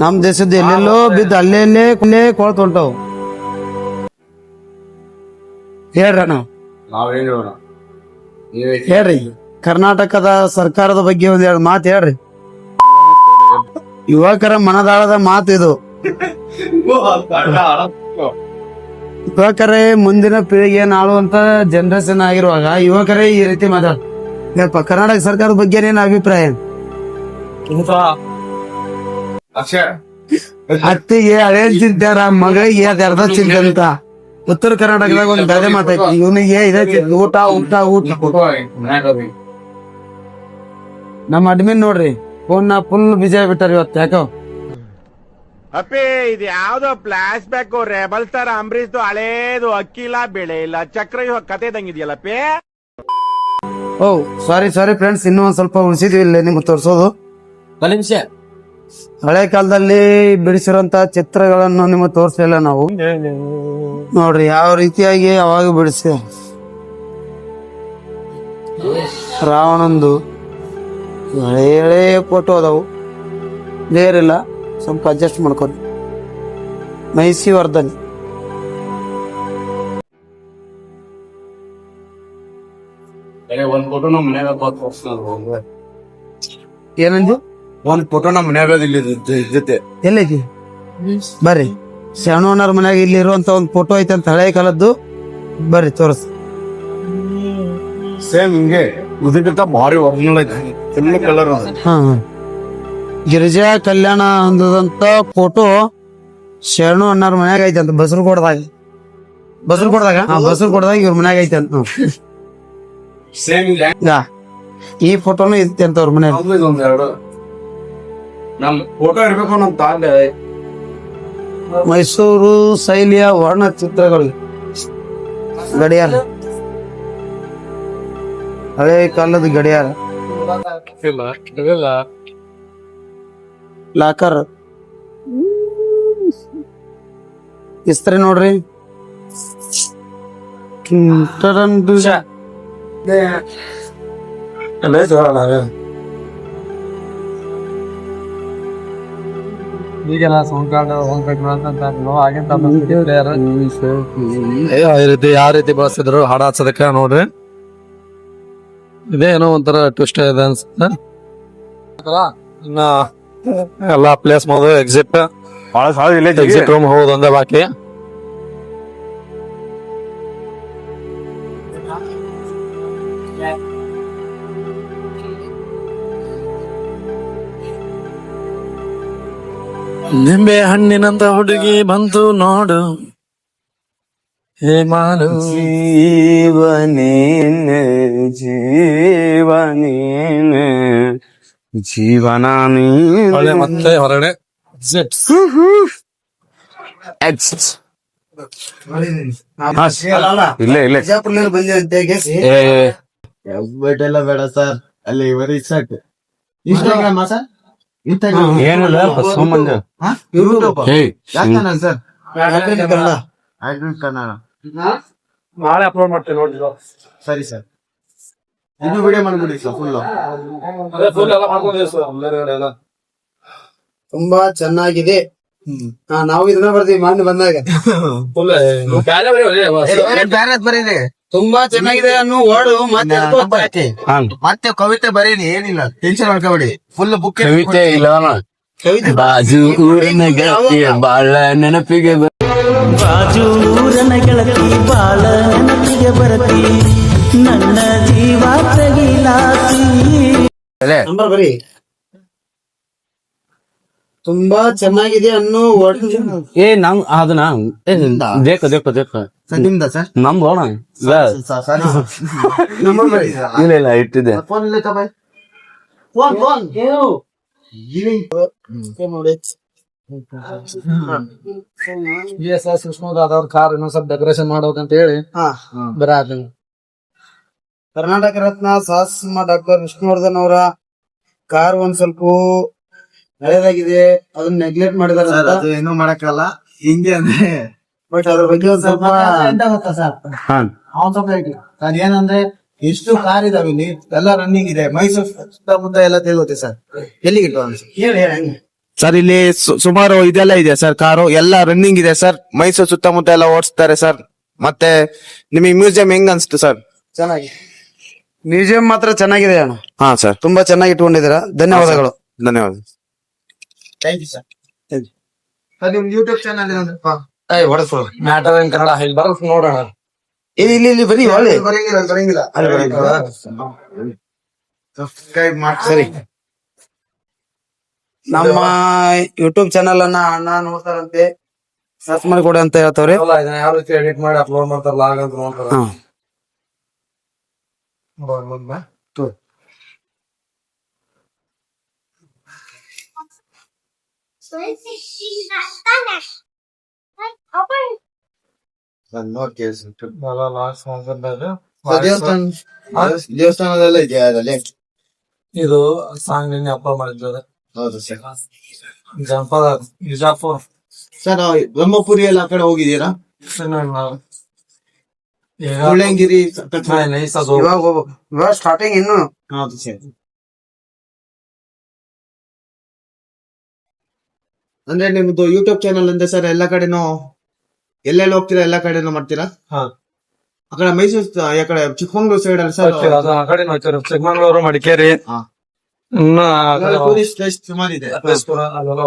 ನಮ್ ದೇಶದ ಎಲ್ಲೆಲ್ಲೋ ಬಿದ್ದು ಅಲ್ಲೇ ಕೊಳತ್ ಹೊಂಟಾವ್. ಹೇಳ್ರ ಹೇಳ್ರಿ ಕರ್ನಾಟಕದ ಸರ್ಕಾರದ ಬಗ್ಗೆ ಒಂದ್ ಎರಡು ಮಾತು ಹೇಳ್ರಿ. ಯುವಕರ ಮನದಾಳದ ಮಾತು ಇದು. ಯುವಕರೇ ಮುಂದಿನ ಪೀಳಿಗೆಯನ್ನು ಆಳುವಂತ ಜನರೇಷನ್ ಆಗಿರುವಾಗ ಯುವಕರೇ ಈ ರೀತಿ ಮಾತಾಡ. ಕರ್ನಾಟಕ ಸರ್ಕಾರದ ಬಗ್ಗೆ ಏನ್ ಅಭಿಪ್ರಾಯ? ಅತ್ತಿಗೆ ಹಳೆ ಚಿಂತಾರ, ಮಗಳಿಗೆ ಅರ್ಧ ಚಿಂತೆ ಅಂತ. ಉತ್ತರ ಕರ್ನಾಟಕದಾಗ ಒಂದು ಗಾದೆ ಮಾತೈತಿ, ಇವನಿಗೆ ಇದೇ ಚಿಂತೆ, ಊಟ ಊಟ ಊಟ. ನಮ್ಮ ಅಡ್ಮಿನ್ ನೋಡ್ರಿ ಫೋನ್ ಫುಲ್ ಬಿಜಿ ಆಗ್ಬಿಟ್ಟಾರ ಇವತ್ತು. ಯಾಕೋ ಅಪ್ಪಿ ಇದು ಯಾವ್ದೋ flash back rebel star Ambareesh ಹಳೇದು ಅಕ್ಕಿ ಇಲ್ಲ ಬೆಳೆ ಇಲ್ಲ ಚಕ್ರ ಕತೆ ಇದಂಗಿದೆಯಲ್ಲಪ್ಪಿ. ಓ ಸಾರಿ ಫ್ರೆಂಡ್ಸ್, ಇನ್ನೂ ಒಂದ್ ಸ್ವಲ್ಪ ಉಳಿಸಿದ್ವಿ ಇಲ್ಲಿ ನಿಮ್ಗೆ ತೋರ್ಸೋದು. ಹಳೆ ಕಾಲದಲ್ಲಿ ಬಿಡಿಸಿರುವಂತ ಚಿತ್ರಗಳನ್ನು ನಿಮಗೆ ತೋರಿಸಲಿಲ್ಲ ನಾವು. ನೋಡ್ರಿ ಯಾವ ರೀತಿಯಾಗಿ ಅವಾಗ ಬಿಡಿಸಿ ರಾವಣಂದು ಹಳೆ ಫೋಟೋ ಅದಾವು. ಬೇರಿಲ್ಲ, ಸ್ವಲ್ಪ ಅಡ್ಜಸ್ಟ್ ಮಾಡ್ಕೊಂಡು. ಮೈಸಿ ವರ್ಧನ್ ಏನಂದು ಒಂದ್ ಫೋಟೋ ನಮ್ಮ ಮನ್ಯಾಗ ಜೊತೆ ಎಲ್ಲೈತಿ ಬರ್ರಿ. ಶರಣವ್ರ ಮನ್ಯಾಗ ಇಲ್ಲಿ ಇರುವಂತ ಒಂದ್ ಫೋಟೋ ಐತೆ ಅಂತ ಹಳೆ ಕಾಲದ್ದು. ಬರ್ರಿ ತೋರಿಸ್. ಸೇಮ್ ಹಿಂಗೆ ಇದಕ್ಕಿಂತ ಭಾರಿ ಒರಿಜಿನಲ್ ಐತಿ, ಫುಲ್ ಕಲರ್. ಗಿರಿಜಾ ಕಲ್ಯಾಣ ಅಂದಂತ ಫೋಟೋ ಶರಣು ಅಣ್ಣಾರ ಮನ್ಯಾಗ ಐತೆ ಅಂತ. ಬಸರಕೋಟದಾಗ ಇವ್ರ ಮನ್ಯಾಗ ಐತೆ ಅಂತ. ಈ ಫೋಟೋನು ಐತೆ ಅಂತ ಅವ್ರ ಮನ್ಯಾಗ. ನಮ್ ಫೋಟೋ ಇರ್ಬೇಕು ನಮ್ ತಾಂಡೆ. ಮೈಸೂರು ಶೈಲಿಯ ವರ್ಣ ಚಿತ್ರಗಳು, ಗಡಿಯಾರ, ಹಳೆ ಕಾಲದ ಗಡಿಯಾರ, ಲಾಕರ್, ಇಸ್ತ್ರಿ ನೋಡ್ರಿ. ಈಗೆಲ್ಲ ಯಾವ ರೀತಿ ಬಳಸ್ತಿದ್ರು ಹಾಡ ಹಚ್ಚದಕ್ಕ ನೋಡ್ರಿ. ಇದೇನೋ ಒಂಥರ ಟ್ವಿಸ್ಟ್ ಇದೆ ಅನ್ಸುತ್ತೆ. ಇನ್ನ ಎಲ್ಲಾ ಪ್ಲೇಸ್ ಮೊದಲು ಎಕ್ಸಿಟ್ ರೂಮ್ ಹೋಗೋದೊಂದೇ ಬಾಕಿ. ನಿಂಬೆ ಹಣ್ಣಿನಂತ ಹುಡುಗಿ ಬಂತು ನೋಡು, ಹೇಮಾನು ಜೀವನೇನೆ ಜೀವನೇನೆ ಜೀವನ ಹೊಳೆ ಮತ್ತೆ ಹೊರಗಡೆ ಇಲ್ಲೇ ಇಲ್ಲೇ ಬಿಜಾಪುರ್ನಲ್ಲಿ ಬಂದಿರಂತೆ ಎಲ್ಲ ಬೇಡ ಸರ್ ಅಲ್ಲಿ ಬರೀ ಸಾಕು ಇನ್ಸ್ಟಾಗ್ರಾಮ್ ಸರ್ ಏನಿಲ್ಲ ಸುಮ್ಮನೆ YouTube channel sir Kannada Kannada ನಾಳೆ ಅಪ್ಲೋಡ್ ಮಾಡ್ತೇನೆ ನೋಡಿ ಸರಿ ಸರ್ ಇನ್ನು ವಿಡಿಯೋ ಮಾಡ್ಬಿಡಿ ಸರ್ ಫುಲ್ ಫುಲ್ ಎಲ್ಲ ಮಾಡ್ಕೊಂಡಿದ್ದೀವಿ ಸರ್ ತುಂಬಾ ಚೆನ್ನಾಗಿದೆ. ನಾವು ಇದನ್ನ ಬರ್ತೀವಿ ಮಾನ್ಯ ಬಂದಾಗ. ಫುಲ್ ಬರೀರಿ ತುಂಬಾ ಚೆನ್ನಾಗಿದೆ ಅನ್ನೋ ವರ್ಡ್ ಮತ್ತೆ ಕವಿತೆ ಬರೀರಿ ಏನಿಲ್ಲ ಟೆನ್ಷನ್ ಮಾಡ್ಕೋಬೇಡಿ ಫುಲ್ ಬುಕ್ ಕವಿತೆ ಇಲ್ಲ ಕವಿತೆ ಬಾಜು ಊರಿನ ಗೆಳತಿಯ ಬಾಳ ನೆನಪಿಗೆ ಬಾಜು ಊರನ ಗೆಳತಿ ಬಾಳ ನೆನಪಿಗೆ ಬರತಿ ನನ್ನ ಜೀವ ತಗಿಲಾತಿ. ನಂಬರ್ ಬರೀ ತುಂಬಾ ಚೆನ್ನಾಗಿದೆ ಅನ್ನೋ ವರ್ಡ್ ಏ ನಮ್ ಅದನ್ನ ದೇಖ ದೇಖ ದೇಖ ಸರ್ ನಿಮ್ದ ಸರ್ ನಮ್ ಹೋಣ ಸಾರಿ ನಂಬರ್ ಬರೀ ಇಲ್ಲ ಇಲ್ಲ ಇಟ್ಟಿದೆ ಫೋನ್ ಇಲ್ಲ ತಬಾಯ್ ಫೋನ್ ಸುಷ್ಮಾದವ್ರ ಕಾರ್ ಇನ್ನೊಂದ್ ಸ್ವಲ್ಪ ಡೆಕೋರೇಷನ್ ಮಾಡ್ಬೇಕಂತ ಹೇಳಿ ಬರ ಕರ್ನಾಟಕ ರತ್ನ ಸಾಹಸ ಡಾಕ್ಟರ್ ವಿಷ್ಣುವರ್ಧನ್ ಅವರ ಕಾರ್ ಒಂದ್ ಸ್ವಲ್ಪ ಹಳೇದಾಗಿದೆ, ಅದನ್ನ ನೆಗ್ಲೆಕ್ಟ್ ಮಾಡಿದಾರೆ ಸರ್ ಅದು ಏನೂ ಮಾಡಕ್ಕಲ್ಲ ಹಿಂಗೆ ಅಂದ್ರೆ ಬಟ್ ಅದ್ರ ಬಗ್ಗೆ ಒಂದ್ ಸ್ವಲ್ಪ ಏನಂದ್ರೆ ಎಷ್ಟು ಕಾರ್ ಇದಾವೆ ಇಲ್ಲಿ ಎಲ್ಲ ರನ್ನಿಂಗ್ ಇದೆ ಮೈಸೂರು ಸುತ್ತಮುತ್ತ ಎಲ್ಲ ತಿರುಗುತ್ತೆ ಸರ್ ಎಲ್ಲಿಗೆ ಹೇಳಿ ಸರ್ ಇಲ್ಲಿ ಸುಮಾರು ಇದೆಲ್ಲ ಇದೆ ಸರ್ ಕಾರು ಎಲ್ಲ ರನ್ನಿಂಗ್ ಇದೆ ಸರ್ ಮೈಸೂರು ಸುತ್ತಮುತ್ತ ಎಲ್ಲ ಓಡಿಸ್ತಾರೆ ಸರ್ ಮತ್ತೆ ನಿಮಗೆ ಮ್ಯೂಸಿಯಂ ಹೆಂಗ್ ಅನ್ಸ್ತು ಸರ್ ಚೆನ್ನಾಗಿ ಮ್ಯೂಸಿಯಂ ಮಾತ್ರ ಚೆನ್ನಾಗಿದೆ ಅಣ್ಣ. ಹಾ ಸರ್ ತುಂಬಾ ಚೆನ್ನಾಗಿ ಇಟ್ಕೊಂಡಿದ್ದೀರಾ, ಧನ್ಯವಾದಗಳು. ಧನ್ಯವಾದ ಥ್ಯಾಂಕ್ ಯು ಸರ್ ನಿಮ್ YouTube channel matter in Kannada ಇಲ್ಲಿ ಬರ ನೋಡೋಣ. ಇಲ್ಲಿ ಬರೀ ಒಳ್ಳೆ ಬರಂಗಿಲ್ಲ ಸಬ್ಸ್ಕ್ರೈಬ್ ಮಾಡಿ ಸರಿ. ನಮ್ಮ ಯೂಟ್ಯೂಬ್ ಚಾನಲ್ ಅನ್ನ ಅಣ್ಣ ನೋಡ್ತಾರಂತೆ, ಸರ್ಚ್ ಮಾಡಿಕೊಡಿ ಅಂತ ಹೇಳ್ತವ್ರೆ. ಇದನ್ನ ಯಾವ ರೀತಿ ಎಡಿಟ್ ಮಾಡಿ ಅಪ್ಲೋಡ್ ಮಾಡ್ತಾರಲ್ಲ ಹಾಗಂತ ನೋಡ್ತಾರ. ದೇವಸ್ಥಾನದಲ್ಲ ಇದೆಯಾ ಅದ್ರಲ್ಲಿ? ಇದು ಸಾಂಗ್ ನಿನ್ನೆ ಅಪ್ಲೋಡ್ ಮಾಡಿದ್ದಾರೆ. ಹೌದು ಸರ್. ಜನಪದ ಬಿಜಾಪುರ್ ಸರ್ ಬ್ರಹ್ಮಪುರಿ ಎಲ್ಲ ಆ ಕಡೆ ಹೋಗಿದ್ದೀರಾ? ಮುಳ್ಳಂಗಿರಿ ಇವಾಗ ಹೋಗ್ಬೇಕು, ಇವಾಗ ಸ್ಟಾರ್ಟಿಂಗ್ ಇನ್ನು. ಹೌದು ಸರ್. ಅಂದ್ರೆ ನಿಮ್ದು ಯೂಟ್ಯೂಬ್ ಚಾನಲ್ ಅಂದ್ರೆ ಸರ್ ಎಲ್ಲಾ ಕಡೆನೂ ಎಲ್ಲೆಲ್ಲಿ ಹೋಗ್ತೀರಾ ಎಲ್ಲಾ ಕಡೆನೂ ಮಾಡ್ತೀರಾ? ಆ ಕಡೆ ಮೈಸೂರು ಆ ಕಡೆ ಚಿಕ್ಕಮಂಗ್ಳೂರು ಸೈಡ್ ಅಲ್ಲಿ ಸರ್ ಆ ಕಡೆ ಚಿಕ್ಕಮಂಗ್ಳೂರು ಮಡಿಕೇರಿ ಟೂರಿಸ್ಟ್ ಪ್ಲೇಸ್ ಸುಮಾರು ಇದೆ.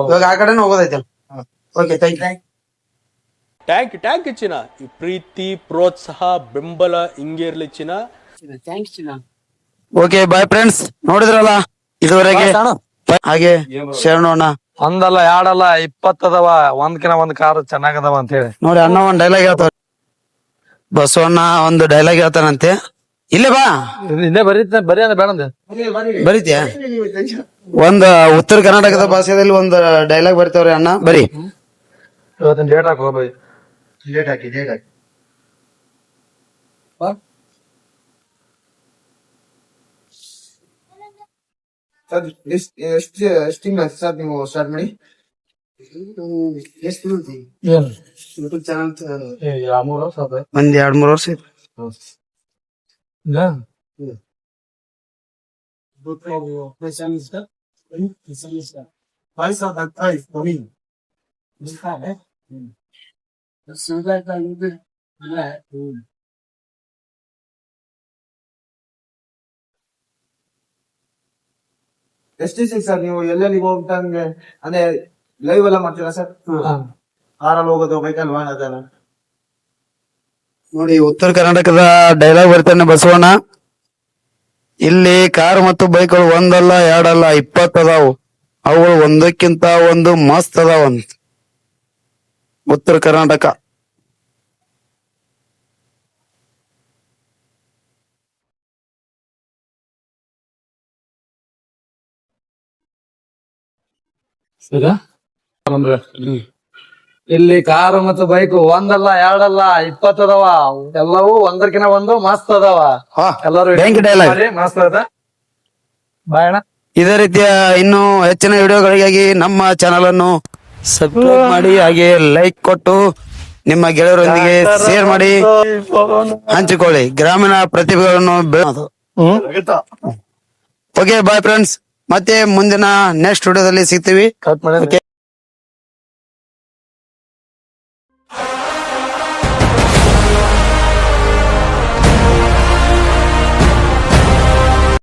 ಇವಾಗ ಆ ಕಡೆನೂ ಹೋಗೋದೈತೆ. Okay, thank you. ಟ್ಯಾಂಕ್ ಚಿನ್ನ ಈ ಪ್ರೀತಿ ಪ್ರೋತ್ಸಾಹ ಬೆಂಬಲ ಹಿಂಗೆ ಇರ್ಲಿ ಚಿನ್ನ. Okay, bye friends. ನೋಡಿದ್ರಲ್ಲ ಇದುವರೆಗೆ, ಹಾಗೆ ಶರಣು ಅಣ್ಣ ಒಂದಲ್ಲ ಎರಡಲ್ಲ 20 ಅದಾವ, ಒಂದ್ಕಿನ ಒಂದ್ ಕಾರ್ ಚೆನ್ನಾಗದಾವ ಅಂತ ಹೇಳಿ ನೋಡಿ. ಅಣ್ಣ ಒಂದ್ ಡೈಲಾಗ್ ಹೇಳ್ತಾವ, ಬಸವಣ್ಣ ಒಂದು ಡೈಲಾಗ್ ಹೇಳ್ತಾನಂತೆ. ಇಲ್ಲೇ ಬಾ, ಇಲ್ಲೇ ಬರೀ ಅಂದ್ರೆ ಬೇಡ ಬರೀತ್ಯಾ? ಒಂದ್ ಉತ್ತರ ಕರ್ನಾಟಕದ ಭಾಷೆದಲ್ಲಿ ಒಂದು ಡೈಲಾಗ್ ಬರ್ತವ್ರಿ ಅಣ್ಣ, ಬರೀ. ಇವತ್ತಿನ ಡೇಟ್ ಹಾಕೋ ಬೈ. ಡೇಟ್ ಹಾಕಿ ಎಷ್ಟು ತಿಂಗಳು ಸರ್ ನೀವು ಸ್ಟಾರ್ಟ್ ಮಾಡಿ? ಎಷ್ಟು ಯೂಟ್ಯೂಬ್ ಚಾನಲ್? ಒಂದ್ 2-3 ವರ್ಷ ಆಯ್ತು. ಎಷ್ಟು ಸರ್ ನೀವು ಎಲ್ಲೆಲ್ಲಿ ಹೋಗ್ತಂಗೆ ಅಂದ್ರೆ ಲೈವ್ ಎಲ್ಲ ಮಾಡ್ತೀರಾ ಸರ್? ಕಾರಲ್ಲಿ ಹೋಗೋದು, ಬೈಕಲ್ಲಿ ಮಾಡೋದಲ್ಲ? ನೋಡಿ, ಉತ್ತರ ಕರ್ನಾಟಕದ ಡೈಲಾಗ್ ಬರ್ತಾನೆ ಬಸವಣ್ಣ. ಇಲ್ಲಿ ಕಾರ್ ಮತ್ತು ಬೈಕ್ಗಳು ಒಂದಲ್ಲ ಎರಡಲ್ಲ 20 ಅದಾವು. ಅವುಗಳು ಒಂದಕ್ಕಿಂತ ಒಂದು ಮಸ್ತ್ ಅದಾವ. ಉತ್ತರ ಕರ್ನಾಟಕ ಇಲ್ಲಿ ಕಾರು ಮತ್ತು ಬೈಕ್ ಒಂದಲ್ಲ ಎರಡಲ್ಲ 20 ಅದಾವ. ಎಲ್ಲವೂ ಒಂದಕ್ಕಿಂತ ಒಂದು ಮಸ್ತ್ ಅದಾವ. ಎಲ್ಲರೂ ಮಸ್ತ್ ಅದ. ಬಾಯ್ ಅಣ್ಣ. ಇದೇ ರೀತಿಯ ಇನ್ನೂ ಹೆಚ್ಚಿನ ವಿಡಿಯೋಗಳಿಗಾಗಿ ನಮ್ಮ ಚಾನಲ್ ಅನ್ನು ಸಬ್ಸ್ಕ್ರೈಬ್ ಮಾಡಿ, ಹಾಗೆ ಲೈಕ್ ಕೊಟ್ಟು ನಿಮ್ಮ ಗೆಳೆಯರೊಂದಿಗೆ ಶೇರ್ ಮಾಡಿ ಹಂಚಿಕೊಳ್ಳಿ. ಗ್ರಾಮೀಣ ಪ್ರತಿಭೆಗಳನ್ನು ಬೆಳೆಸೋದು. ಓಕೆ ಬಾಯ್ ಫ್ರೆಂಡ್ಸ್, ಮತ್ತೆ ಮುಂದಿನ ನೆಕ್ಸ್ಟ್ ವಿಡಿಯೋದಲ್ಲಿ ಸಿಗ್ತೀವಿ.